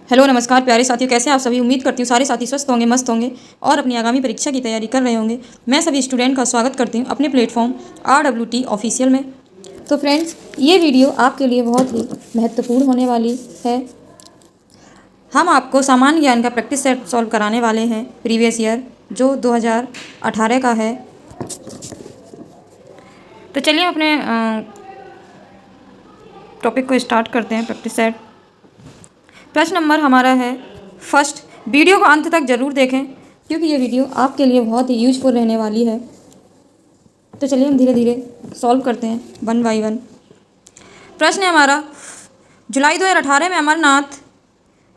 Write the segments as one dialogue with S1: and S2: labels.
S1: Hello नमस्कार प्यारे साथियों, कैसे हैं आप सभी। उम्मीद करती हूँ सारे साथी स्वस्थ होंगे, मस्त होंगे और अपनी आगामी परीक्षा की तैयारी कर रहे होंगे। मैं सभी स्टूडेंट का स्वागत करती हूँ अपने प्लेटफॉर्म RWT ऑफिशियल में। तो फ्रेंड्स, ये वीडियो आपके लिए बहुत ही महत्वपूर्ण होने वाली है। हम आपको सामान्य ज्ञान का प्रैक्टिस सेट सॉल्व कराने वाले हैं, प्रीवियस ईयर जो 2018 का है। तो चलिए अपने टॉपिक को स्टार्ट करते हैं। प्रैक्टिस सेट प्रश्न नंबर हमारा है फर्स्ट। वीडियो को अंत तक जरूर देखें क्योंकि ये वीडियो आपके लिए बहुत ही यूजफुल रहने वाली है। तो चलिए हम धीरे धीरे सॉल्व करते हैं वन बाय वन। प्रश्न है हमारा, जुलाई 2018 में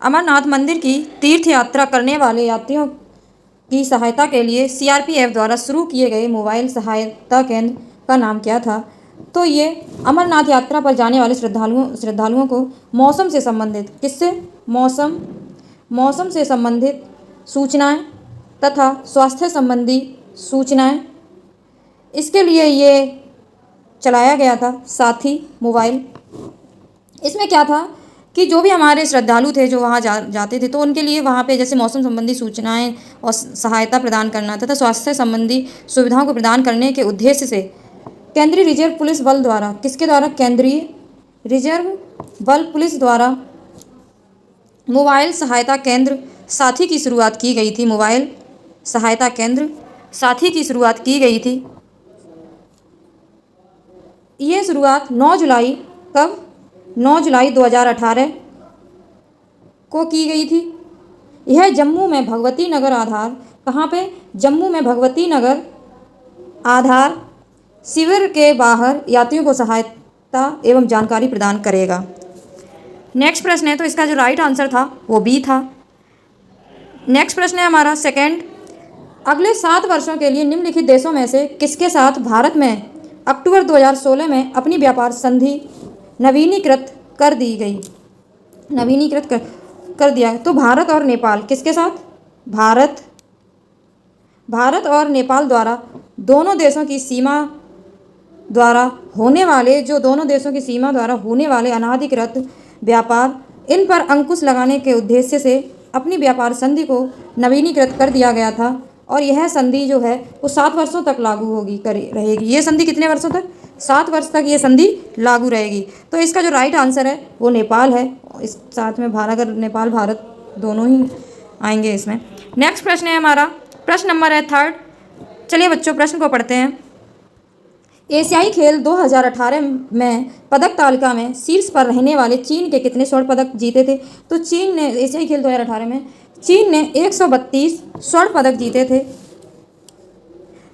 S1: अमरनाथ मंदिर की तीर्थ यात्रा करने वाले यात्रियों की सहायता के लिए CRPF द्वारा शुरू किए गए मोबाइल सहायता केंद्र का नाम क्या था। तो ये अमरनाथ यात्रा पर जाने वाले श्रद्धालुओं को मौसम से संबंधित मौसम से संबंधित सूचनाएं तथा स्वास्थ्य संबंधी सूचनाएं, इसके लिए ये चलाया गया था साथी मोबाइल। इसमें क्या था कि जो भी हमारे श्रद्धालु थे जो वहाँ जाते थे तो उनके लिए वहाँ पे जैसे मौसम संबंधी सूचनाएं और सहायता प्रदान करना तथा स्वास्थ्य संबंधी सुविधाओं को प्रदान करने के उद्देश्य से केंद्रीय रिजर्व पुलिस बल द्वारा केंद्रीय रिजर्व बल पुलिस द्वारा मोबाइल सहायता केंद्र साथी की शुरुआत की गई थी। मोबाइल सहायता केंद्र साथी की शुरुआत की गई थी। ये शुरुआत 9 जुलाई 2018 को की गई थी। यह जम्मू में भगवती नगर आधार, कहाँ पे, जम्मू में भगवती नगर आधार शिविर के बाहर यात्रियों को सहायता एवं जानकारी प्रदान करेगा। नेक्स्ट प्रश्न है, तो इसका जो राइट आंसर था वो बी था। नेक्स्ट प्रश्न है हमारा सेकंड। अगले 7 वर्षों के लिए निम्नलिखित देशों में से किसके साथ भारत में अक्टूबर 2016 में अपनी व्यापार संधि नवीनीकृत कर दी गई। नवीनीकृत कर दिया। तो भारत और नेपाल किसके साथ, भारत और नेपाल द्वारा दोनों देशों की सीमा द्वारा होने वाले अनाधिकृत व्यापार, इन पर अंकुश लगाने के उद्देश्य से अपनी व्यापार संधि को नवीनीकृत कर दिया गया था। और यह संधि जो है वो 7 वर्षों तक लागू रहेगी। ये संधि कितने वर्षों तक, 7 वर्ष तक ये संधि लागू रहेगी। तो इसका जो राइट आंसर है वो नेपाल है। इस साथ में भारत, अगर नेपाल भारत दोनों ही आएंगे इसमें। नेक्स्ट प्रश्न है हमारा, प्रश्न नंबर है थर्ड। चलिए बच्चों प्रश्न को पढ़ते हैं। एशियाई खेल 2018 में पदक तालिका में शीर्ष पर रहने वाले चीन के कितने स्वर्ण पदक जीते थे। तो चीन ने एशियाई खेल 2018 में चीन ने 132 स्वर्ण पदक जीते थे,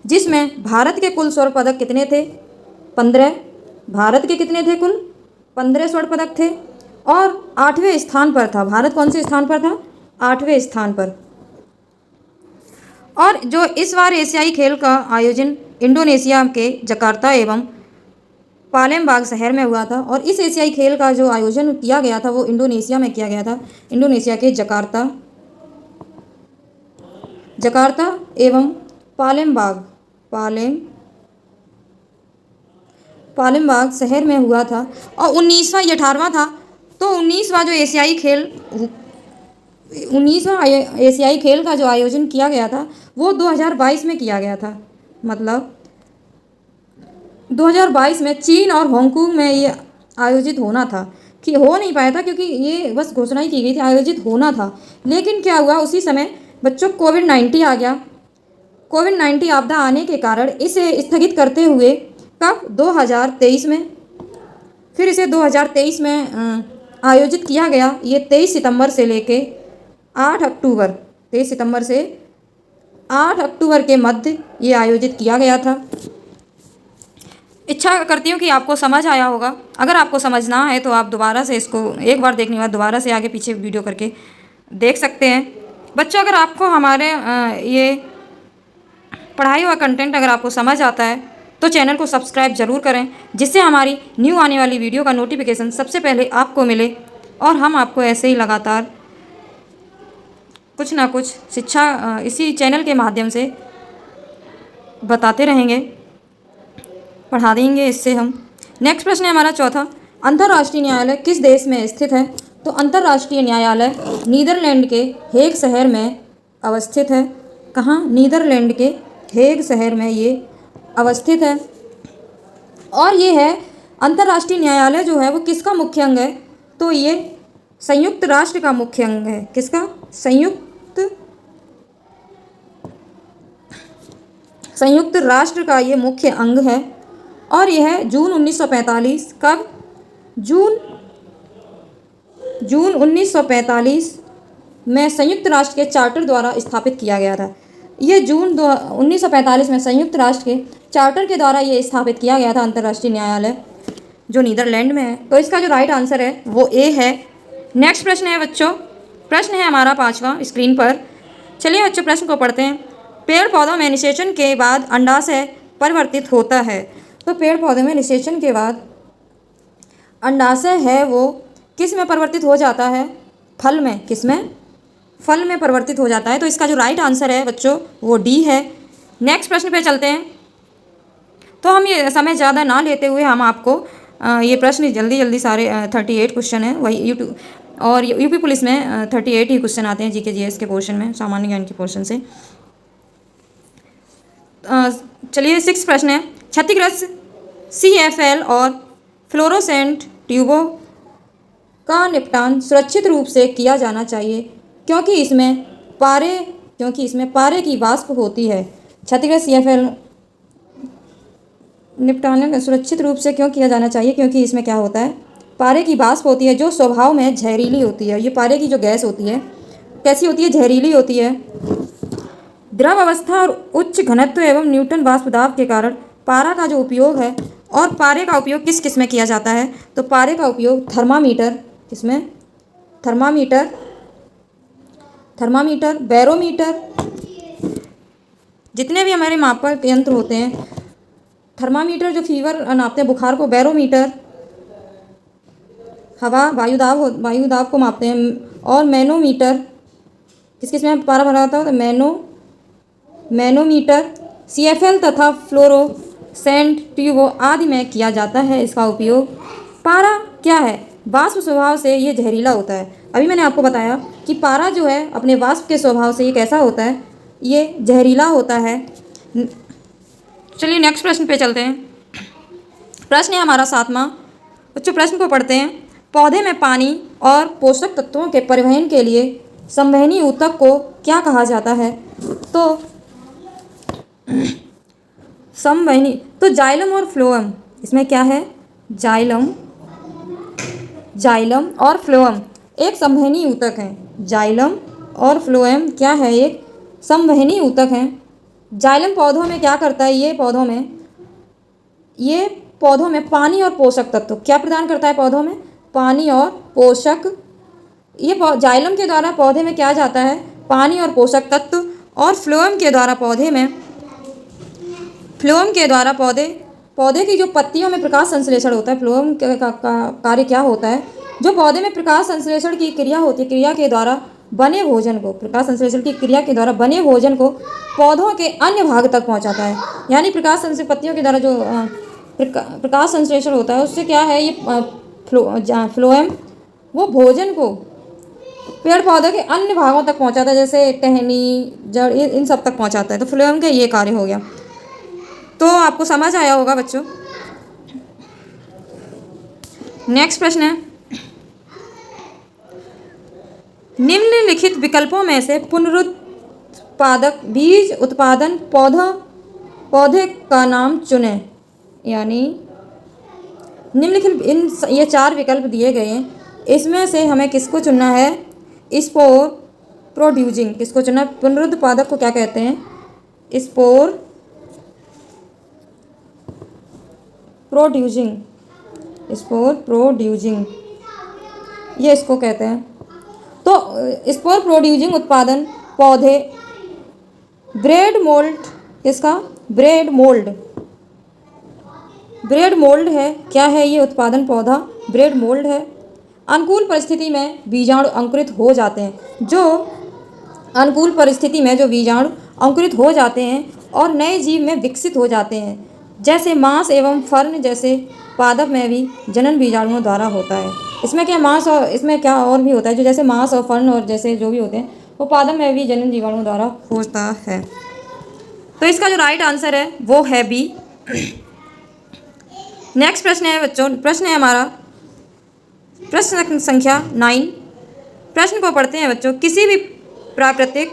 S1: जिसमें भारत के कुल स्वर्ण पदक कितने थे, 15। भारत के कितने थे, कुल 15 स्वर्ण पदक थे। और 8वें स्थान पर था भारत। कौन से स्थान पर था, 8वें स्थान पर। और जो इस बार एशियाई खेल का आयोजन इंडोनेशिया के जकार्ता एवं पालेमबांग शहर में हुआ था। और इस एशियाई खेल का जो आयोजन किया गया था वो इंडोनेशिया में किया गया था। इंडोनेशिया के जकार्ता एवं पालेमबांग शहर में हुआ था। और 19वां, ये 18वां था। तो 19वां एशियाई खेल का जो आयोजन किया गया था वो 2022 में किया गया था। मतलब 2022 में चीन और हांगकांग में ये आयोजित होना था, कि हो नहीं पाया था क्योंकि ये बस घोषणा ही की गई थी, आयोजित होना था। लेकिन क्या हुआ, उसी समय बच्चों कोविड-19 आ गया। कोविड-19 आपदा आने के कारण इसे स्थगित करते हुए कब, 2023 में, फिर इसे 2023 में आयोजित किया गया। ये 23 सितंबर से लेके 8 अक्टूबर, 23 सितंबर से 8 अक्टूबर के मध्य ये आयोजित किया गया था। इच्छा करती हूँ कि आपको समझ आया होगा। अगर आपको समझ ना आए तो आप दोबारा से इसको एक बार देखने के बाद दोबारा से आगे पीछे वीडियो करके देख सकते हैं। बच्चों, अगर आपको हमारे ये पढ़ाई हुआ कंटेंट अगर आपको समझ आता है तो चैनल को सब्सक्राइब ज़रूर करें, जिससे हमारी न्यू आने वाली वीडियो का नोटिफिकेशन सबसे पहले आपको मिले। और हम आपको ऐसे ही लगातार कुछ ना कुछ शिक्षा इसी चैनल के माध्यम से बताते रहेंगे, पढ़ा देंगे इससे हम। नेक्स्ट प्रश्न है हमारा चौथा। अंतर्राष्ट्रीय न्यायालय किस देश में स्थित है। तो अंतर्राष्ट्रीय न्यायालय नीदरलैंड के हेग शहर में अवस्थित है। कहाँ? नीदरलैंड के हेग शहर में ये अवस्थित है। और ये है अंतर्राष्ट्रीय न्यायालय जो है वो किसका मुख्य अंग है? तो ये संयुक्त राष्ट्र का मुख्य अंग है। किसका? संयुक्त राष्ट्र का ये मुख्य अंग है। और यह जून 1945 कब? जून 1945 में संयुक्त राष्ट्र के चार्टर द्वारा स्थापित किया गया था। ये जून 1945 में संयुक्त राष्ट्र के चार्टर के द्वारा ये स्थापित किया गया था अंतर्राष्ट्रीय न्यायालय, जो नीदरलैंड में है। तो इसका जो राइट आंसर है वो ए है। नेक्स्ट प्रश्न है बच्चों, प्रश्न है हमारा 5वां स्क्रीन पर। चलिए बच्चों प्रश्न को पढ़ते हैं। पेड़ पौधों में निषेचन के बाद अंडाशय परिवर्तित होता है। तो पेड़ पौधे में निषेचन के बाद अंडाशय है वो किस में परिवर्तित हो जाता है? फल में। किस में? फल में परिवर्तित हो जाता है। तो इसका जो राइट आंसर है बच्चों वो डी है। नेक्स्ट प्रश्न पे चलते हैं। तो हम ये समय ज़्यादा ना लेते हुए हम आपको ये प्रश्न जल्दी सारे 38 क्वेश्चन है वही यूट्यूब और यूपी पुलिस में 38 ही क्वेश्चन आते हैं जीके जीएस के पोर्शन में, सामान्य ज्ञान के पोर्शन से। चलिए 6 प्रश्न है। क्षतिग्रस्त CFL और फ्लोरोसेंट ट्यूबों का निपटान सुरक्षित रूप से किया जाना चाहिए क्योंकि इसमें पारे की वाष्प होती है। क्षतिग्रस्त CFL निपटान सुरक्षित रूप से क्यों किया जाना चाहिए? क्योंकि इसमें क्या होता है? पारे की वाष्प होती है जो स्वभाव में जहरीली होती है। ये पारे की जो गैस होती है कैसी होती है? जहरीली होती है। द्रव अवस्था और उच्च घनत्व एवं न्यूटन वाष्प दाब के कारण पारा का जो उपयोग है, और पारे का उपयोग किस किस में किया जाता है? तो पारे का उपयोग थर्मामीटर, किसमें? थर्मामीटर, बैरोमीटर, जितने भी हमारे मापक यंत्र होते हैं, थर्मामीटर जो फीवर नापते हैं, बुखार को, बैरोमीटर हवा वायु दाब को मापते हैं, और मैनोमीटर किस किस में पारा भरा होता है? तो मैनोमीटर CFL तथा फ्लोरोसेंट ट्यूबों आदि में किया जाता है इसका उपयोग। पारा क्या है? वाष्प स्वभाव से ये जहरीला होता है। अभी मैंने आपको बताया कि पारा जो है अपने वाष्प के स्वभाव से ये कैसा होता है? ये जहरीला होता है। चलिए नेक्स्ट प्रश्न पे चलते हैं। प्रश्न है हमारा 7वां। बच्चों प्रश्न को पढ़ते हैं। पौधे में पानी और पोषक तत्वों के परिवहन के लिए संवहनी ऊतक को क्या कहा जाता है? तो संवहनी, तो जाइलम और फ्लोएम, इसमें क्या है? जाइलम और फ्लोएम एक संवहनी ऊतक है। जाइलम और फ्लोएम क्या है? एक संवहनी ऊतक है। जाइलम पौधों में क्या करता है? ये पौधों में पानी और पोषक तत्व क्या प्रदान करता है? पौधों में पानी और पोषक। ये जाइलम के द्वारा पौधे में क्या जाता है? पानी और पोषक तत्व। और फ्लोएम के द्वारा पौधे की जो पत्तियों में प्रकाश संश्लेषण होता है। फ्लोएम का कार्य क्या होता है? जो पौधे में प्रकाश संश्लेषण की क्रिया होती है, क्रिया के द्वारा बने भोजन को, प्रकाश संश्लेषण की क्रिया के द्वारा बने भोजन को पौधों के अन्य भाग तक पहुंचाता है। यानी प्रकाश संश्लेषण, पत्तियों के द्वारा जो प्रकाश संश्लेषण होता है उससे क्या है? ये फ्लोएम वो भोजन को पेड़ पौधे के अन्य भागों तक पहुंचाता है, जैसे टहनी, जड़, इन सब तक पहुंचाता है। तो फ्लोएम का ये कार्य हो गया। तो आपको समझ आया होगा बच्चों। नेक्स्ट प्रश्न है। निम्नलिखित विकल्पों में से पुनरुत्पादक बीज उत्पादन पौधे का नाम चुनें। यानी निम्नलिखित ये 4 विकल्प दिए गए हैं, इसमें से हमें किसको चुनना है? स्पोर प्रोड्यूसिंग, किसको चुनना? पुनरुत्पादक को क्या कहते हैं? स्पोर प्रोड्यूसिंग, ये इसको कहते हैं। तो स्पोर प्रोड्यूसिंग उत्पादन पौधे ब्रेड मोल्ड, किसका? ब्रेड मोल्ड है। क्या है ये उत्पादन पौधा? ब्रेड मोल्ड है। अनुकूल परिस्थिति में बीजाणु अंकुरित हो जाते हैं। जो अनुकूल परिस्थिति में जो बीजाणु अंकुरित हो जाते हैं और नए जीव में विकसित हो जाते हैं, जैसे मांस एवं फर्न जैसे पादप में भी जनन बीजाणुओं द्वारा होता है। इसमें क्या मांस और इसमें क्या और भी होता है, जो जैसे मांस और फर्न और जैसे जो भी होते हैं वो पादप में भी जनन जीवाणु द्वारा होता है। तो इसका जो राइट आंसर है वो है बी। नेक्स्ट प्रश्न है बच्चों, प्रश्न है हमारा प्रश्न संख्या 9। प्रश्न को पढ़ते हैं बच्चों। किसी भी प्राकृतिक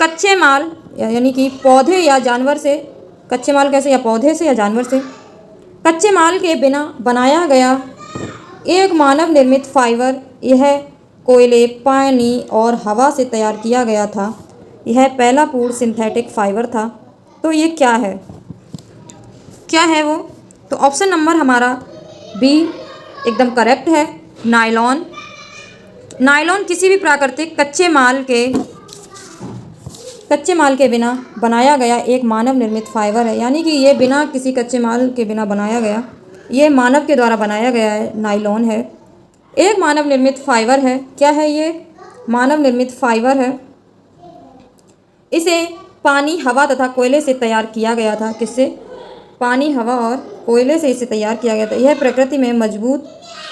S1: कच्चे माल यानी कि पौधे या जानवर से, कच्चे माल कैसे, या पौधे से या जानवर से, कच्चे माल के बिना बनाया गया एक मानव निर्मित फाइबर, यह कोयले, पानी और हवा से तैयार किया गया था। यह पहला पूर्ण सिंथेटिक फाइबर था। तो ये क्या है, क्या है वो? तो ऑप्शन नंबर हमारा बी एकदम करेक्ट है, नायलॉन। नायलॉन किसी भी प्राकृतिक कच्चे माल के बिना बनाया गया एक मानव निर्मित फाइबर है, यानी कि ये बिना किसी कच्चे माल के बिना बनाया गया, ये मानव के द्वारा बनाया गया है, नायलॉन है। एक मानव निर्मित फाइबर है। क्या है ये? मानव निर्मित फाइबर है। इसे पानी, हवा तथा कोयले से तैयार किया गया था। किससे? पानी, हवा और कोयले से इसे तैयार किया गया था। यह प्रकृति में मजबूत,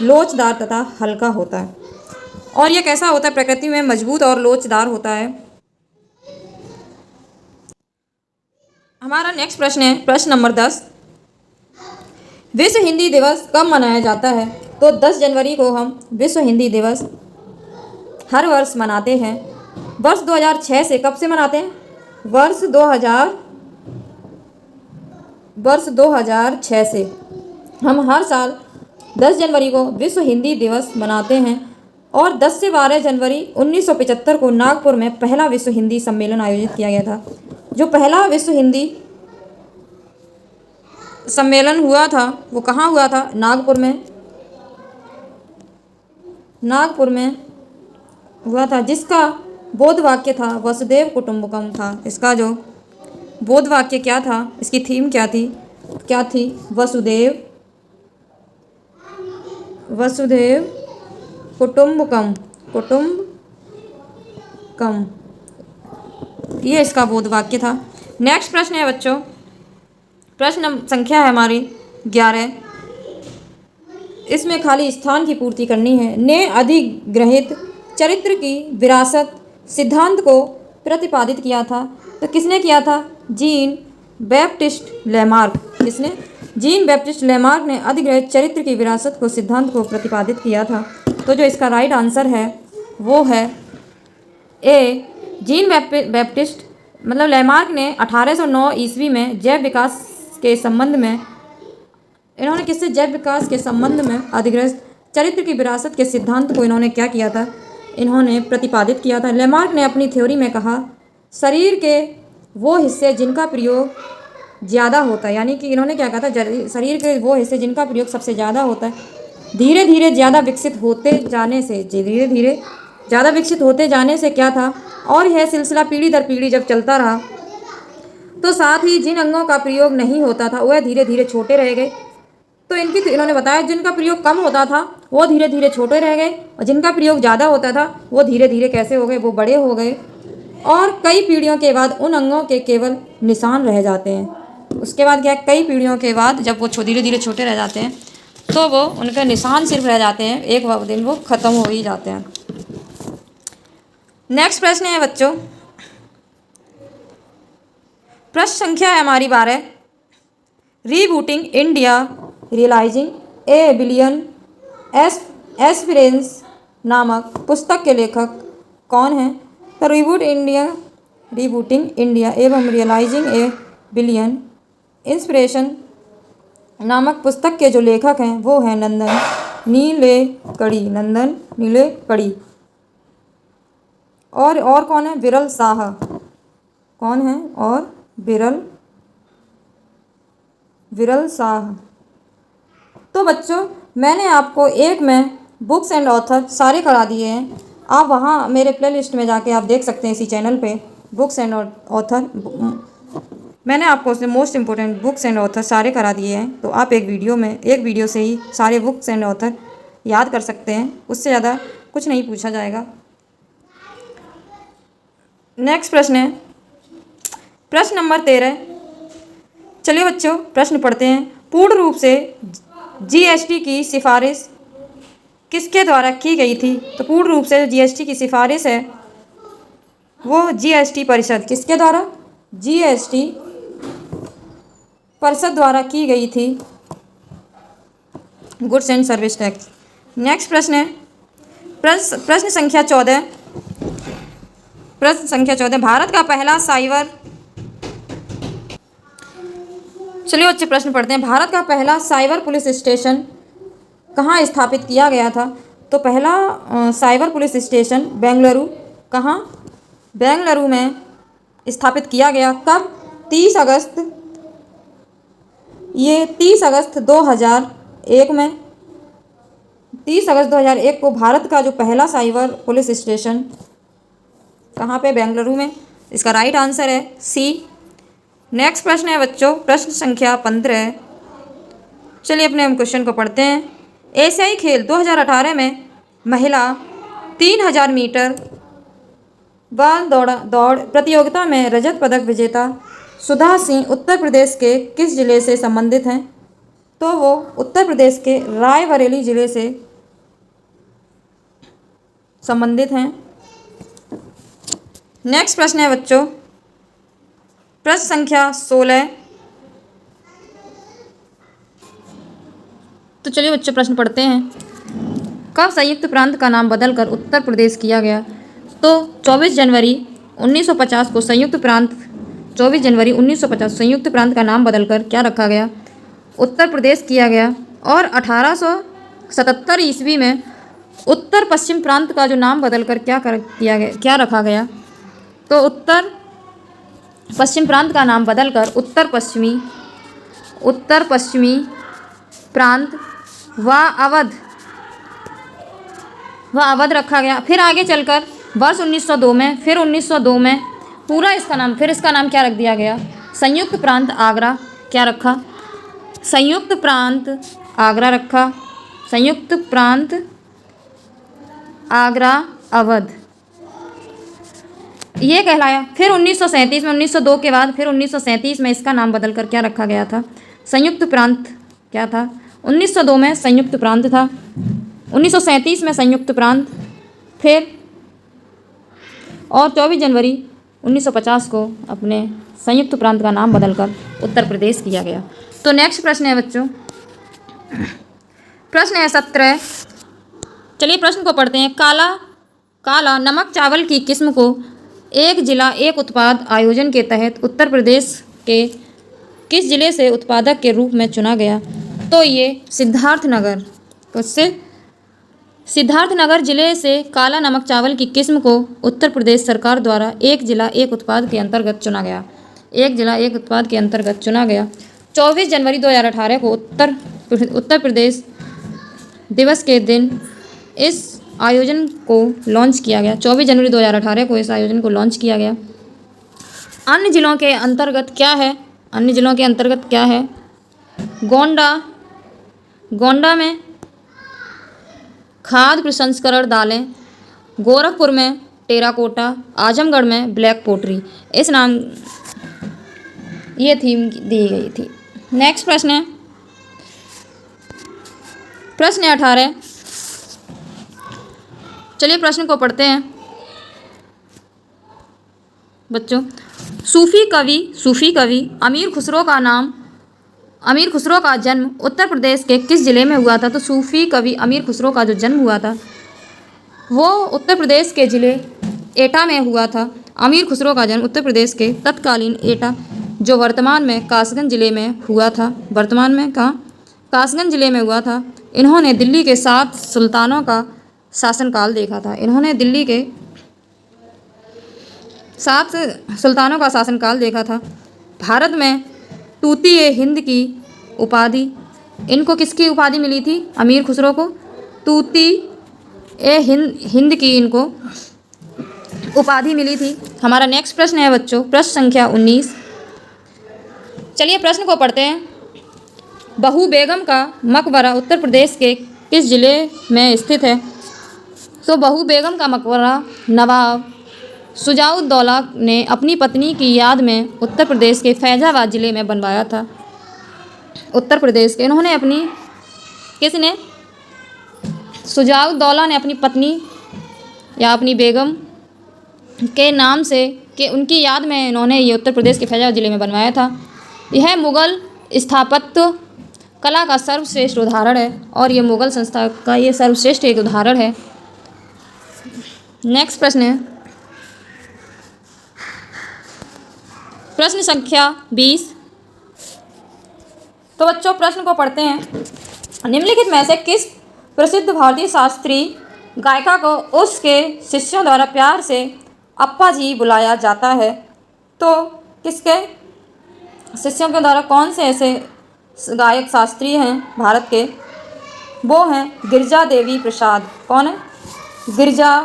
S1: लोचदार तथा हल्का होता है। और यह कैसा होता है? प्रकृति में मजबूत और लोचदार होता है। हमारा नेक्स्ट प्रश्न है प्रश्न नंबर 10। विश्व हिंदी दिवस कब मनाया जाता है? तो 10 जनवरी को हम विश्व हिंदी दिवस हर वर्ष मनाते हैं। वर्ष 2006 से कब से मनाते हैं? वर्ष 2006 से हम हर साल 10 जनवरी को विश्व हिंदी दिवस मनाते हैं। और 10 से 12 जनवरी 1975 को नागपुर में पहला विश्व हिंदी सम्मेलन आयोजित किया गया था। जो पहला विश्व हिंदी सम्मेलन हुआ था वो कहाँ हुआ था? नागपुर में हुआ था, जिसका बोध वाक्य था वसुदेव कुटुम्बकम था। इसका जो बोध वाक्य क्या था, इसकी थीम क्या थी? वसुदेव कुटुम्बकम, ये इसका बोध वाक्य था। नेक्स्ट प्रश्न है बच्चों, प्रश्न संख्या है हमारी 11। इसमें खाली स्थान की पूर्ति करनी है। ने अधिग्रहित चरित्र की विरासत सिद्धांत को प्रतिपादित किया था। तो किसने किया था? Jean Baptiste Lamarck. किसने? जीन बैप्टिस्ट लेमार्क ने अधिग्रहित चरित्र की विरासत को सिद्धांत को प्रतिपादित किया था। तो जो इसका राइट आंसर है वो है ए, जीन बैप्टिस्ट मतलब लेमार्क ने 1809 ईस्वी में जैव विकास के संबंध में, इन्होंने किससे? जैव विकास के संबंध में अधिग्रहित चरित्र की विरासत के सिद्धांत को इन्होंने क्या किया था? इन्होंने प्रतिपादित किया था। लेमार्क ने अपनी थ्योरी में कहा, शरीर के वो हिस्से जिनका प्रयोग ज़्यादा होता है, यानी कि इन्होंने क्या कहा था? शरीर के वो हिस्से जिनका प्रयोग सबसे ज़्यादा होता है, धीरे धीरे ज़्यादा विकसित होते जाने से क्या था? और यह सिलसिला पीढ़ी दर पीढ़ी जब चलता रहा तो साथ ही जिन अंगों का प्रयोग नहीं होता था वह धीरे धीरे छोटे रह गए। तो इन्होंने बताया जिनका प्रयोग कम होता था वो धीरे धीरे छोटे रह गए, और जिनका प्रयोग ज़्यादा होता था वो धीरे धीरे कैसे हो गए? वो बड़े हो गए। और कई पीढ़ियों के बाद उन अंगों के केवल निशान रह जाते हैं। उसके बाद क्या? कई पीढ़ियों के बाद जब वो धीरे धीरे छोटे रह जाते हैं तो वो उनके निशान सिर्फ रह जाते हैं, एक दिन वो ख़त्म हो ही जाते हैं। नेक्स्ट प्रश्न है बच्चों, प्रश्न संख्या है हमारी 12। Rebooting India, realising a billion aspirations नामक पुस्तक के लेखक कौन हैं? तो रीबूटिंग इंडिया एवं रियलाइजिंग ए बिलियन इंस्पिरेशन नामक पुस्तक के जो लेखक हैं वो हैं नंदन नीलेकणी। और कौन है? विरल शाह। कौन है? और विरल शाह। तो बच्चों मैंने आपको एक में बुक्स एंड ऑथर सारे करा दिए हैं। आप वहाँ मेरे प्लेलिस्ट में जाके आप देख सकते हैं, इसी चैनल पे बुक्स एंड ऑथर मैंने आपको उसमें most important books and author सारे करा दिए हैं। तो आप एक वीडियो से ही सारे बुक्स एंड ऑथर याद कर सकते हैं, उससे ज़्यादा कुछ नहीं पूछा जाएगा। नेक्स्ट प्रश्न है प्रश्न नंबर 13। चलिए बच्चों प्रश्न पढ़ते हैं। पूर्ण रूप से जीएसटी की सिफारिश किसके द्वारा की गई थी? तो पूर्ण रूप से जीएसटी की सिफारिश है वो जीएसटी परिषद, किसके द्वारा? जीएसटी परिषद द्वारा की गई थी, goods and service tax. Next प्रश्न है प्रश्न संख्या 14। प्रश्न संख्या 14, भारत का पहला साइबर, चलिए बच्चे प्रश्न पढ़ते हैं। भारत का पहला साइबर पुलिस स्टेशन कहाँ स्थापित किया गया था? तो पहला साइबर पुलिस स्टेशन बेंगलुरु, कहाँ? बेंगलुरु में स्थापित किया गया। कब? 30 अगस्त, ये 30 अगस्त 2001 में, 30 अगस्त 2001 को भारत का जो पहला साइबर पुलिस स्टेशन कहाँ पे? बेंगलुरु में। इसका राइट आंसर है सी। नेक्स्ट प्रश्न है बच्चों प्रश्न संख्या 15। चलिए अपने हम क्वेश्चन को पढ़ते हैं। एशियाई खेल 2018 में महिला 3000 मीटर बाल दौड़ प्रतियोगिता में रजत पदक विजेता सुधा सिंह उत्तर प्रदेश के किस जिले से संबंधित हैं? तो वो उत्तर प्रदेश के रायबरेली जिले से संबंधित हैं। नेक्स्ट प्रश्न है बच्चों प्रश्न संख्या 16। तो चलिए बच्चों प्रश्न पढ़ते हैं। कब संयुक्त प्रांत का नाम बदलकर उत्तर प्रदेश किया गया? तो 24 जनवरी 1950 को संयुक्त प्रांत 24 जनवरी 1950 संयुक्त प्रांत का नाम बदलकर क्या रखा गया? उत्तर प्रदेश किया गया। और 1877 ईस्वी में उत्तर पश्चिम प्रांत का जो नाम बदलकर क्या रखा गया? तो उत्तर पश्चिम प्रांत का नाम बदलकर उत्तर पश्चिमी प्रांत व अवध रखा गया। फिर आगे चलकर वर्ष 1902 में इसका नाम क्या रख दिया गया? संयुक्त प्रांत आगरा क्या रखा? संयुक्त प्रांत आगरा रखा। संयुक्त प्रांत आगरा अवध ये कहलाया। फिर 1937 में 1902 के बाद फिर 1937 में इसका नाम बदलकर क्या रखा गया था? संयुक्त प्रांत क्या था? 1902 में संयुक्त प्रांत था, 1937 में संयुक्त प्रांत, फिर और 24 जनवरी 1950 को अपने संयुक्त प्रांत का नाम बदलकर उत्तर प्रदेश किया गया। तो नेक्स्ट प्रश्न है बच्चों प्रश्न है 17। चलिए प्रश्न को पढ़ते हैं। काला नमक चावल की किस्म को एक जिला एक उत्पाद आयोजन के तहत उत्तर प्रदेश के किस जिले से उत्पादक के रूप में चुना गया? तो ये सिद्धार्थनगर जिले से काला नमक चावल की किस्म को उत्तर प्रदेश सरकार द्वारा एक जिला एक उत्पाद के अंतर्गत चुना गया। 24 जनवरी 2018 को उत्तर प्रदेश दिवस के दिन इस आयोजन को लॉन्च किया गया। 24 जनवरी 2018 को इस आयोजन को लॉन्च किया गया। अन्य जिलों के अंतर्गत क्या है? गोंडा में खाद्य प्रसंस्करण दालें, गोरखपुर में टेराकोटा, आजमगढ़ में ब्लैक पोट्री, इस नाम ये थीम दी गई थी। नेक्स्ट प्रश्न है प्रश्न 18। चलिए प्रश्न को पढ़ते हैं बच्चों। सूफी कवि अमीर खुसरो का जन्म उत्तर प्रदेश के किस जिले में हुआ था? तो सूफी कवि अमीर खुसरो का जो जन्म हुआ था वो उत्तर प्रदेश के जिले एटा में हुआ था। अमीर खुसरो का जन्म उत्तर प्रदेश के तत्कालीन एटा जो वर्तमान में कासगंज जिले में हुआ था। कासगंज जिले में हुआ था। इन्होंने दिल्ली के 7 सुल्तानों का शासनकाल देखा था। भारत में तूती ए हिंद की उपाधि इनको किसकी उपाधि मिली थी? अमीर खुसरो को तूती ए हिंद की इनको उपाधि मिली थी। हमारा नेक्स्ट प्रश्न है बच्चों प्रश्न संख्या 19। चलिए प्रश्न को पढ़ते हैं। बहू बेगम का मकबरा उत्तर प्रदेश के किस जिले में स्थित है? तो बहू बेगम का मकबरा नवाब शुजाउद्दौला ने अपनी पत्नी की याद में उत्तर प्रदेश के फैजाबाद जिले में बनवाया था। उत्तर प्रदेश के शुजाउद्दौला ने अपनी पत्नी या अपनी बेगम के नाम से कि उनकी याद में इन्होंने ये उत्तर प्रदेश के फैजाबाद ज़िले में बनवाया था। यह मुग़ल स्थापत्य कला का सर्वश्रेष्ठ उदाहरण है और ये मुग़ल संस्था का ये सर्वश्रेष्ठ एक उदाहरण है। नेक्स्ट प्रश्न है प्रश्न संख्या 20। तो बच्चों प्रश्न को पढ़ते हैं। निम्नलिखित में से किस प्रसिद्ध भारतीय शास्त्रीय गायिका को उसके शिष्यों द्वारा प्यार से अप्पा जी बुलाया जाता है? तो किसके शिष्यों के द्वारा कौन से ऐसे गायक शास्त्रीय हैं भारत के? वो हैं गिरिजा देवी प्रसाद। कौन है? गिरिजा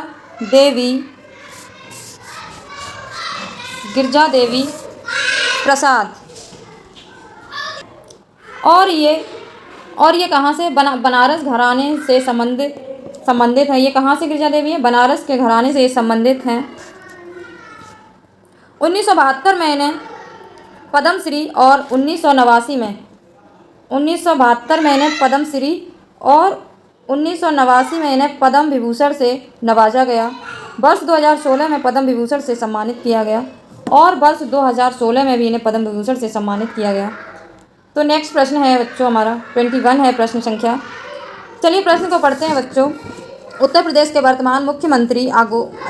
S1: देवी प्रसाद। और ये कहाँ से? बनारस घराने से संबंधित है। ये कहाँ से गिरिजा देवी है? बनारस के घराने से संबंधित हैं। 1972 में इन्हें पद्मश्री और 1989 में इन्हें पद्मश्री और 1989 में इन्हें पद्म विभूषण से नवाजा गया। वर्ष 2016 में पद्म विभूषण से सम्मानित किया गया और वर्ष 2016 में भी इन्हें पद्म विभूषण से सम्मानित किया गया। तो नेक्स्ट प्रश्न है बच्चों हमारा 21 है प्रश्न संख्या। चलिए प्रश्न को पढ़ते हैं बच्चों। उत्तर प्रदेश के वर्तमान मुख्यमंत्री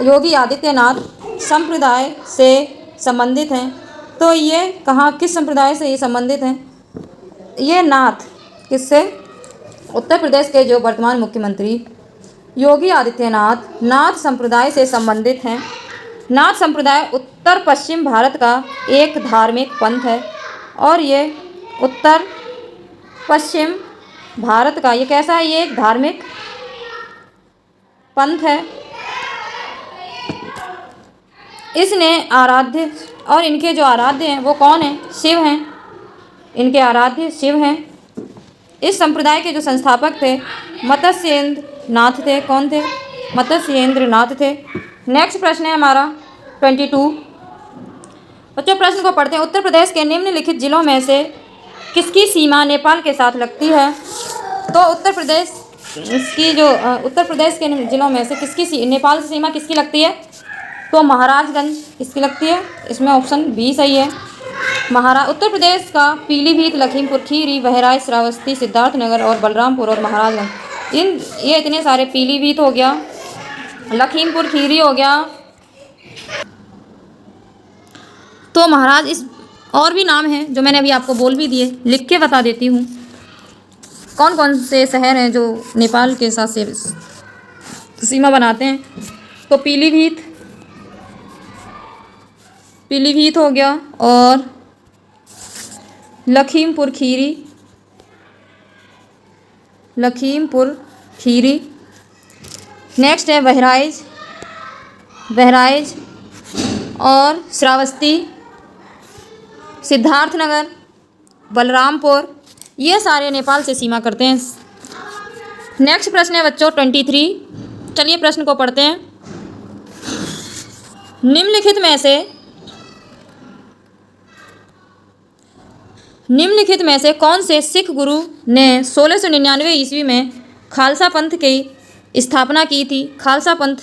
S1: योगी आदित्यनाथ संप्रदाय से संबंधित हैं। तो ये किस संप्रदाय से ये संबंधित हैं? ये नाथ। किससे? उत्तर प्रदेश के जो वर्तमान मुख्यमंत्री योगी आदित्यनाथ नाथ संप्रदाय से संबंधित हैं। नाथ संप्रदाय उत्तर पश्चिम भारत का एक धार्मिक पंथ है और ये उत्तर पश्चिम भारत का ये कैसा है? ये एक धार्मिक पंथ है। इसने आराध्य और इनके जो आराध्य हैं वो कौन हैं? शिव हैं। इनके आराध्य शिव हैं। इस संप्रदाय के जो संस्थापक थे मत्स्येंद्र नाथ थे। कौन थे? मत्स्येंद्र नाथ थे। नेक्स्ट प्रश्न है हमारा 22। बच्चों प्रश्न को पढ़ते हैं। उत्तर प्रदेश के निम्नलिखित जिलों में से किसकी सीमा नेपाल के साथ लगती है? तो उत्तर प्रदेश के जिलों में से किसकी नेपाल से सीमा किसकी लगती है? तो महाराजगंज किसकी लगती है? इसमें ऑप्शन बी सही है। उत्तर प्रदेश का पीलीभीत, लखीमपुर खीरी, बहराइच, श्रावस्ती, सिद्धार्थनगर और बलरामपुर और महाराजगंज ये इतने सारे, पीलीभीत हो गया, लखीमपुर खीरी हो गया, तो महाराज इस और भी नाम हैं जो मैंने अभी आपको बोल भी दिए, लिख के बता देती हूँ कौन कौन से शहर हैं जो नेपाल के साथ से सीमा बनाते हैं। तो पीलीभीत हो गया और लखीमपुर खीरी। नेक्स्ट है बहराइच और श्रावस्ती, सिद्धार्थनगर, बलरामपुर, ये सारे नेपाल से सीमा करते हैं। नेक्स्ट प्रश्न है बच्चों 23। चलिए प्रश्न को पढ़ते हैं। निम्नलिखित में से कौन से सिख गुरु ने 1699 ईस्वी में खालसा पंथ की स्थापना की थी? खालसा पंथ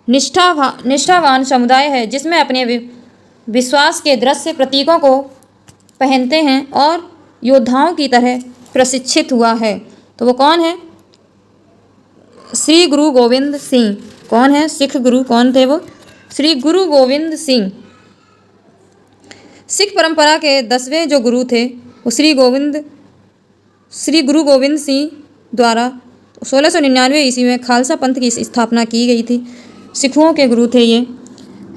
S1: निष्ठावान समुदाय है जिसमें अपने विश्वास के दृश्य प्रतीकों को पहनते हैं और योद्धाओं की तरह प्रशिक्षित हुआ है। तो वो कौन है? श्री गुरु गोविंद सिंह। कौन है? सिख गुरु कौन थे वो? श्री गुरु गोविंद सिंह। सिख परंपरा के 10वें जो गुरु थे वो श्री गुरु गोविंद सिंह द्वारा 1699 ईस्वी में खालसा पंथ की स्थापना की गई थी। सिखों के गुरु थे ये।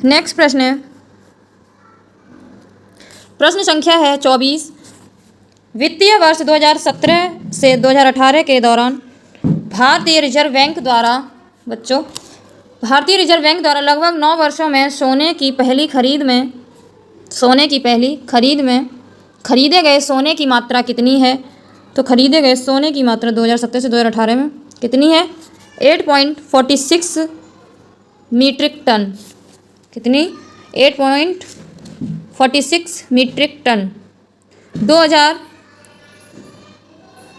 S1: नेक्स्ट प्रश्न है प्रश्न संख्या है 24। वित्तीय वर्ष 2017 से 2018 के दौरान भारतीय रिजर्व बैंक द्वारा लगभग 9 वर्षों में सोने की पहली खरीद में खरीदे गए सोने की मात्रा कितनी है? तो खरीदे गए सोने की मात्रा 2017 से 2018 में कितनी है? 8.46 मीट्रिक टन। कितनी? 8.46 मीट्रिक टन।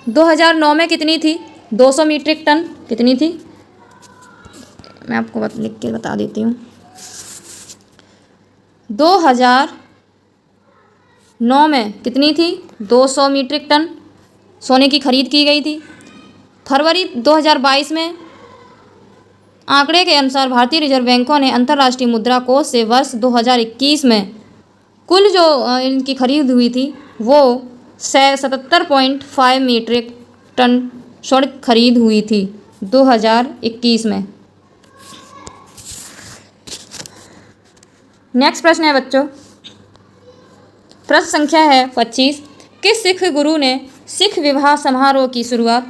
S1: 2009 में कितनी थी? 200 मीट्रिक टन कितनी थी, मैं आपको लिख के बता देती हूँ। 2009 में कितनी थी, 200 मीट्रिक टन सोने की खरीद की गई थी। फरवरी 2022 में आंकड़े के अनुसार भारतीय रिजर्व बैंकों ने अंतर्राष्ट्रीय मुद्रा कोष से वर्ष 2021 में कुल जो इनकी खरीद हुई थी वो 77.5 मीट्रिक टन स्वर्ण खरीद हुई थी 2021 में। नेक्स्ट प्रश्न है बच्चों, प्रश्न संख्या है 25। किस सिख गुरु ने सिख विवाह समारोह की शुरुआत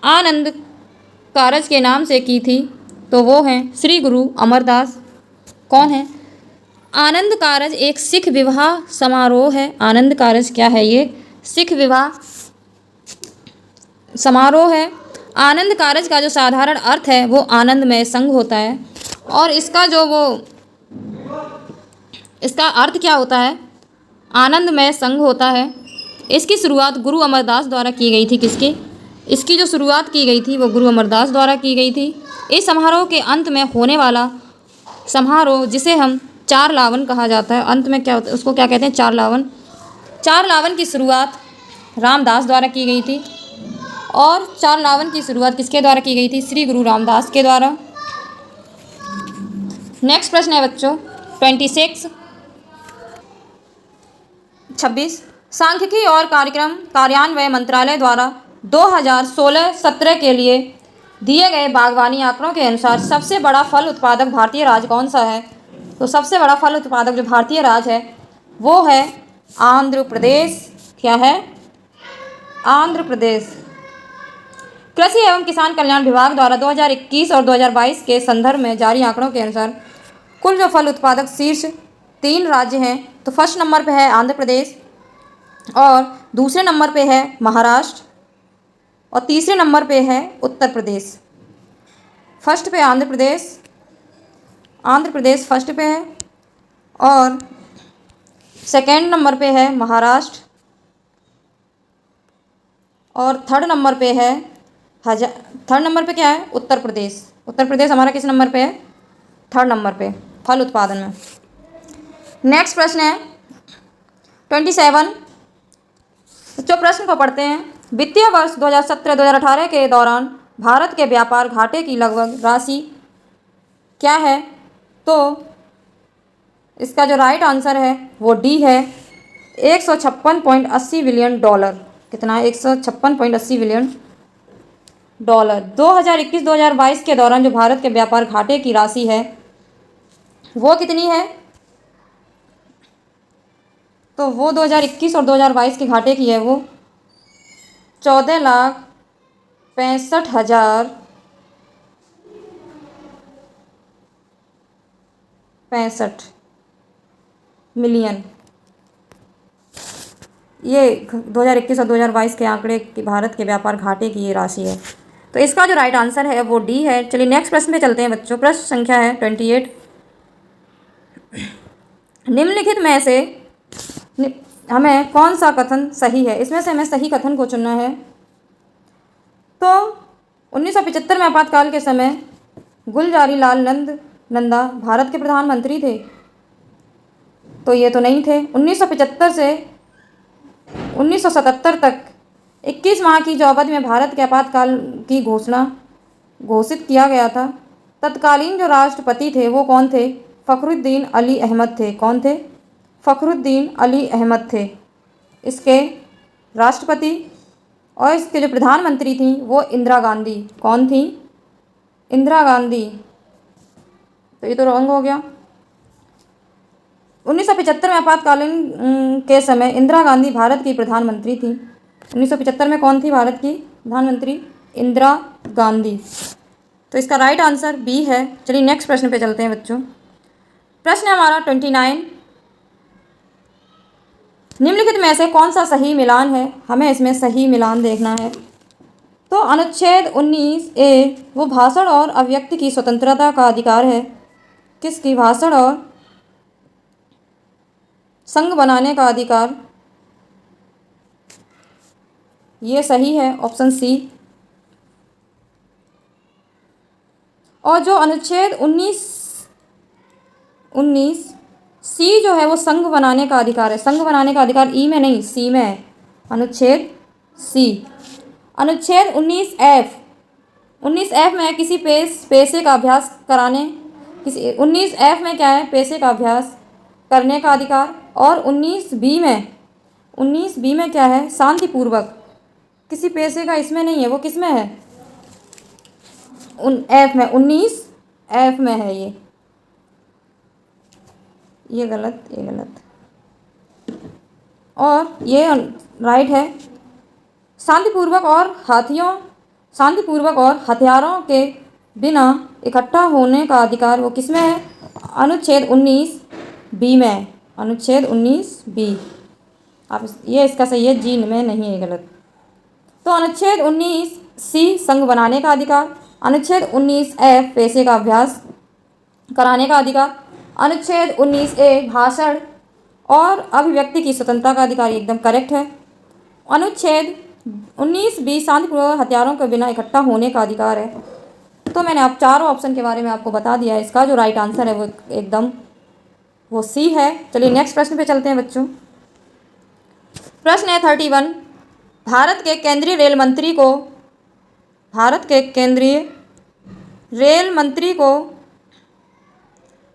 S1: आनंद कारज के नाम से की थी? तो वो हैं श्री गुरु अमरदास। कौन है? आनंद कारज एक सिख विवाह समारोह है। आनंद कारज क्या है? ये सिख विवाह समारोह है। आनंद कारज का जो साधारण अर्थ है वो आनंदमय संघ होता है, और इसका अर्थ क्या होता है? आनंदमय संघ होता है। इसकी शुरुआत गुरु अमरदास द्वारा की गई थी। किसकी? इसकी जो शुरुआत की गई थी वो गुरु अमरदास द्वारा की गई थी। इस समारोह के अंत में होने वाला समारोह जिसे हम चार लावन कहा जाता है, अंत में क्या होता है उसको क्या कहते हैं? चार लावन। चार लावन की शुरुआत रामदास द्वारा की गई थी, और चार लावन की शुरुआत किसके द्वारा की गई थी? श्री गुरु रामदास के द्वारा। नेक्स्ट प्रश्न है बच्चों 26। सांख्यिकी और कार्यक्रम कार्यान्वयन मंत्रालय द्वारा 2016-17 के लिए दिए गए बागवानी आंकड़ों के अनुसार सबसे बड़ा फल उत्पादक भारतीय राज्य कौन सा है? तो सबसे बड़ा फल उत्पादक जो भारतीय राज्य है वो है आंध्र प्रदेश। क्या है? आंध्र प्रदेश। कृषि एवं किसान कल्याण विभाग द्वारा 2021 और 2022 के संदर्भ में जारी आंकड़ों के अनुसार कुल जो फल उत्पादक शीर्ष 3 राज्य हैं, तो फर्स्ट नंबर पे है आंध्र प्रदेश, और दूसरे नंबर पे है महाराष्ट्र, और तीसरे नंबर पे है उत्तर प्रदेश। फर्स्ट पे आंध्र प्रदेश फर्स्ट पे है, और सेकेंड नंबर पे है महाराष्ट्र, और थर्ड नंबर पे क्या है? उत्तर प्रदेश। उत्तर प्रदेश हमारा किस नंबर पे है? थर्ड नंबर पे फल उत्पादन में। नेक्स्ट प्रश्न है 27। जो प्रश्न को पढ़ते हैं, वित्तीय वर्ष 2017-2018 के दौरान भारत के व्यापार घाटे की लगभग राशि क्या है? तो इसका जो राइट आंसर है वो डी है, 156.80 बिलियन डॉलर। कितना है? 156.80 बिलियन डॉलर। 2021-2022 के दौरान जो भारत के व्यापार घाटे की राशि है वो कितनी है? तो वो 2021 और 2022 के घाटे की है वो 14,65,65 मिलियन। ये 2021 और 2022 के आंकड़े की भारत के व्यापार घाटे की ये राशि है। तो इसका जो राइट आंसर है वो डी है। चलिए नेक्स्ट प्रश्न पे चलते हैं बच्चों। प्रश्न संख्या है 28। निम्नलिखित में से हमें कौन सा कथन सही है? इसमें से हमें सही कथन को चुनना है। तो 1975 में आपातकाल के समय गुलजारी लाल नंदा भारत के प्रधानमंत्री थे? तो ये तो नहीं थे। 1975 से 1977 तक 21 माह की जो अवधि में भारत के आपातकाल की घोषित किया गया था, तत्कालीन जो राष्ट्रपति थे वो कौन थे? फ़खरुद्दीन अली अहमद थे। कौन थे? फ़खरुद्दीन अली अहमद थे इसके राष्ट्रपति, और इसके जो प्रधानमंत्री थी वो इंदिरा गांधी। कौन थी? इंदिरा गांधी। तो ये तो रॉन्ग हो गया। 1975 में आपातकालीन के समय इंदिरा गांधी भारत की प्रधानमंत्री थी। 1975 में कौन थी भारत की प्रधानमंत्री? इंदिरा गांधी। तो इसका राइट आंसर बी है। चलिए नेक्स्ट प्रश्न पे चलते हैं बच्चों। प्रश्न है हमारा 29। निम्नलिखित में से कौन सा सही मिलान है? हमें इसमें सही मिलान देखना है। तो अनुच्छेद 19A वो भाषण और अभिव्यक्ति की स्वतंत्रता का अधिकार है। किसकी? भाषण और संघ बनाने का अधिकार। ये सही है, ऑप्शन सी। और जो अनुच्छेद 19 सी जो है वो संघ बनाने का अधिकार है। संघ बनाने का अधिकार ई में नहीं सी में है। अनुच्छेद सी। अनुच्छेद 19 एफ में किसी पेशे का अभ्यास कराने, किसी 19 एफ में क्या है, पेशे का अभ्यास करने का अधिकार। और 19 बी में क्या है, शांतिपूर्वक किसी पेशे का, इसमें नहीं है, वो किस में है, एफ में, 19 एफ में है। ये गलत, ये गलत और ये राइट है। शांतिपूर्वक और हथियारों के बिना इकट्ठा होने का अधिकार वो किस में है, अनुच्छेद 19 बी में है। अनुच्छेद 19 बी। आप ये इसका सही है, जी में नहीं है, गलत। तो अनुच्छेद 19 सी संघ बनाने का अधिकार, अनुच्छेद 19 एफ पेशे का अभ्यास कराने का अधिकार, अनुच्छेद 19 ए भाषण और अभिव्यक्ति की स्वतंत्रता का अधिकार, एकदम करेक्ट है। अनुच्छेद 19 बी शांतिपूर्वक हथियारों के बिना इकट्ठा होने का अधिकार है। तो मैंने आप चारों ऑप्शन के बारे में आपको बता दिया है। इसका जो राइट आंसर है वो एकदम वो सी है। चलिए नेक्स्ट प्रश्न पे चलते हैं बच्चों। प्रश्न है 31। भारत के केंद्रीय रेल मंत्री को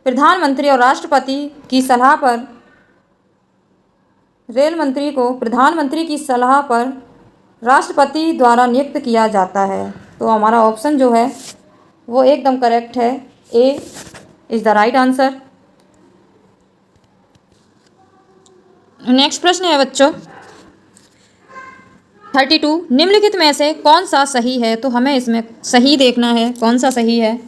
S1: प्रधानमंत्री और राष्ट्रपति की सलाह पर राष्ट्रपति द्वारा नियुक्त किया जाता है। तो हमारा ऑप्शन जो है वो एकदम करेक्ट है, A is the right answer. Next प्रश्न है बच्चों 32। निम्नलिखित में से कौन सा सही है? तो हमें इसमें सही देखना है, कौन सा सही है।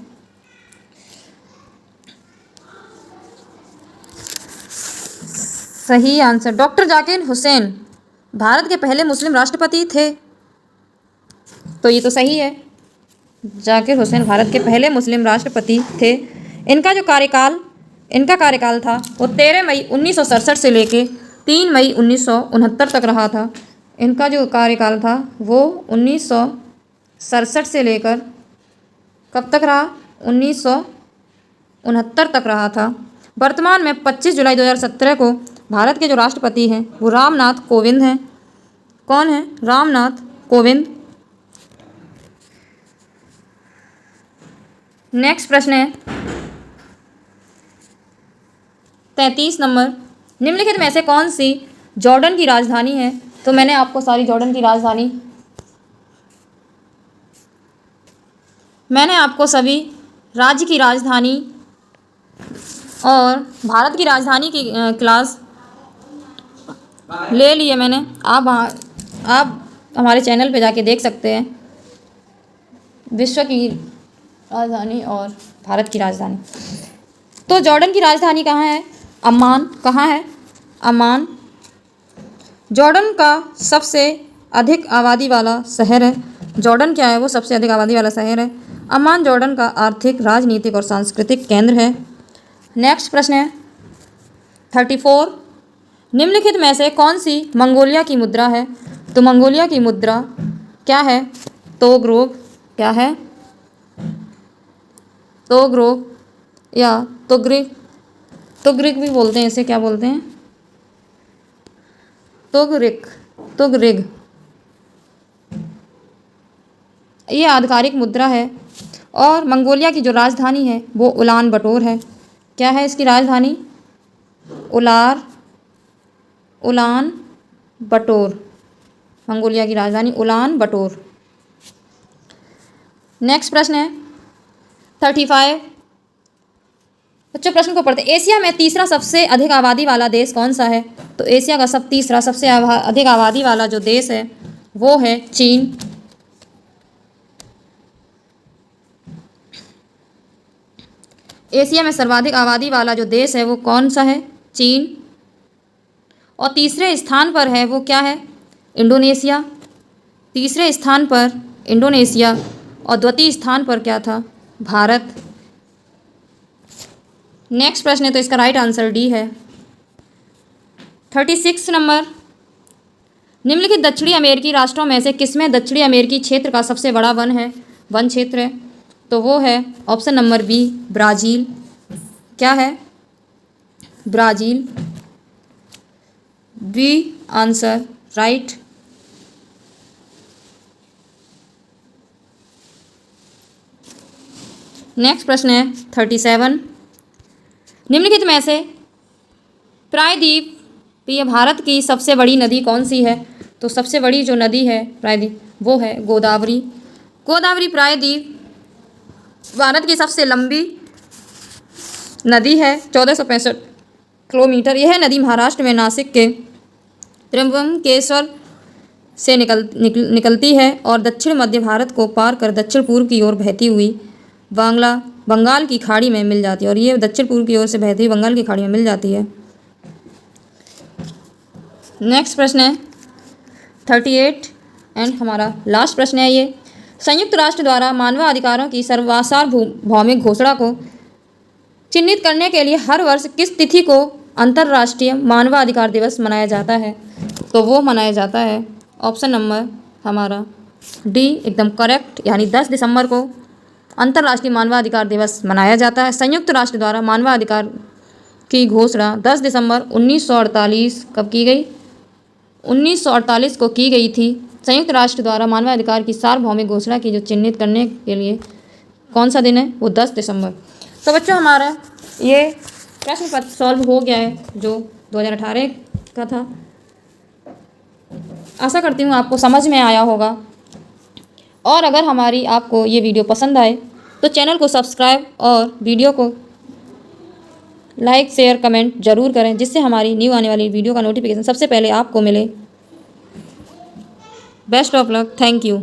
S1: सही आंसर डॉक्टर जाकिर हुसैन भारत के पहले मुस्लिम राष्ट्रपति थे। तो ये तो सही है, जाकिर हुसैन भारत के पहले मुस्लिम राष्ट्रपति थे। इनका कार्यकाल था वो 13 मई 1967 से लेके 3 मई 1969 तक रहा था। इनका जो कार्यकाल था वो 1967 से लेकर कब तक रहा, 1969 तक रहा था। वर्तमान में 25 जुलाई 2017 को भारत के जो राष्ट्रपति हैं वो रामनाथ कोविंद हैं। कौन है? रामनाथ कोविंद। नेक्स्ट प्रश्न है 33 नंबर। निम्नलिखित में से कौन सी जॉर्डन की राजधानी है? तो मैंने आपको सारी जॉर्डन की राजधानी, मैंने आपको सभी राज्य की राजधानी और भारत की राजधानी की क्लास ले लिए मैंने। आप हमारे चैनल पे जाके देख सकते हैं, विश्व की राजधानी और भारत की राजधानी। तो जॉर्डन की राजधानी कहाँ है? अम्मान। कहाँ है? अम्मान। जॉर्डन का सबसे अधिक आबादी वाला शहर है। जॉर्डन क्या है? वो सबसे अधिक आबादी वाला शहर है। अम्मान जॉर्डन का आर्थिक, राजनीतिक और सांस्कृतिक केंद्र है। नेक्स्ट प्रश्न है 34। निम्नलिखित में से कौन सी मंगोलिया की मुद्रा है? तो मंगोलिया की मुद्रा क्या है? तोगरोग। क्या है? तोगरोग या तुगरिग। तुगरिग भी बोलते हैं इसे, क्या बोलते हैं? तुगरिग। ये आधिकारिक मुद्रा है। और मंगोलिया की जो राजधानी है वो उलान बटोर है। क्या है इसकी राजधानी? उलान बटोर। मंगोलिया की राजधानी उलान बटोर। नेक्स्ट प्रश्न है 35। बच्चों प्रश्न को पढ़ते। एशिया में तीसरा सबसे अधिक आबादी वाला देश कौन सा है? तो एशिया का तीसरा सबसे अधिक आबादी वाला जो देश है वो है चीन। एशिया में सर्वाधिक आबादी वाला जो देश है वो कौन सा है? चीन। और तीसरे स्थान पर है वो क्या है? इंडोनेशिया। तीसरे स्थान पर इंडोनेशिया और द्वितीय स्थान पर क्या था? भारत। नेक्स्ट प्रश्न है तो इसका राइट आंसर डी है। 36 नंबर। निम्नलिखित दक्षिणी अमेरिकी राष्ट्रों में से किसमें दक्षिणी अमेरिकी क्षेत्र का सबसे बड़ा वन क्षेत्र है? तो वो है ऑप्शन नंबर बी ब्राज़ील। क्या है? Brazil. B answer right. Next प्रश्न है 37। निम्नलिखित में से प्रायद्वीपीय भारत की सबसे बड़ी नदी कौन सी है? तो सबसे बड़ी जो नदी है प्रायद्वीप वो है गोदावरी। गोदावरी प्रायद्वीप भारत की सबसे लंबी नदी है, 1465 किलोमीटर। यह नदी महाराष्ट्र में नासिक के त्र्यंबकेश्वर से निकलती है और दक्षिण मध्य भारत को पार कर दक्षिण पूर्व की ओर बहती हुई बंगाल की खाड़ी में मिल जाती है। और ये दक्षिण पूर्व की ओर से बहती हुई बंगाल की खाड़ी में मिल जाती है। नेक्स्ट प्रश्न है 38 एंड हमारा लास्ट प्रश्न है ये। संयुक्त राष्ट्र द्वारा मानवाधिकारों की सार्वभौमिक घोषणा को चिन्हित करने के लिए हर वर्ष किस तिथि को अंतर्राष्ट्रीय मानवाधिकार दिवस मनाया जाता है? तो वो मनाया जाता है ऑप्शन नंबर हमारा डी एकदम करेक्ट, यानी 10 दिसंबर को अंतर्राष्ट्रीय मानवाधिकार दिवस मनाया जाता है। संयुक्त राष्ट्र द्वारा मानवाधिकार की घोषणा 10 दिसंबर 1948 कब की गई? 1948 को की गई थी। संयुक्त राष्ट्र द्वारा मानवाधिकार की सार्वभौमिक घोषणा की जो चिन्हित करने के लिए कौन सा दिन है? वो 10 दिसंबर। तो बच्चों हमारा ये प्रश्न पत्र सॉल्व हो गया है जो 2018 का था। आशा करती हूँ आपको समझ में आया होगा। और अगर हमारी आपको ये वीडियो पसंद आए तो चैनल को सब्सक्राइब और वीडियो को लाइक शेयर कमेंट ज़रूर करें, जिससे हमारी न्यू आने वाली वीडियो का नोटिफिकेशन सबसे पहले आपको मिले। Best of luck. Thank you.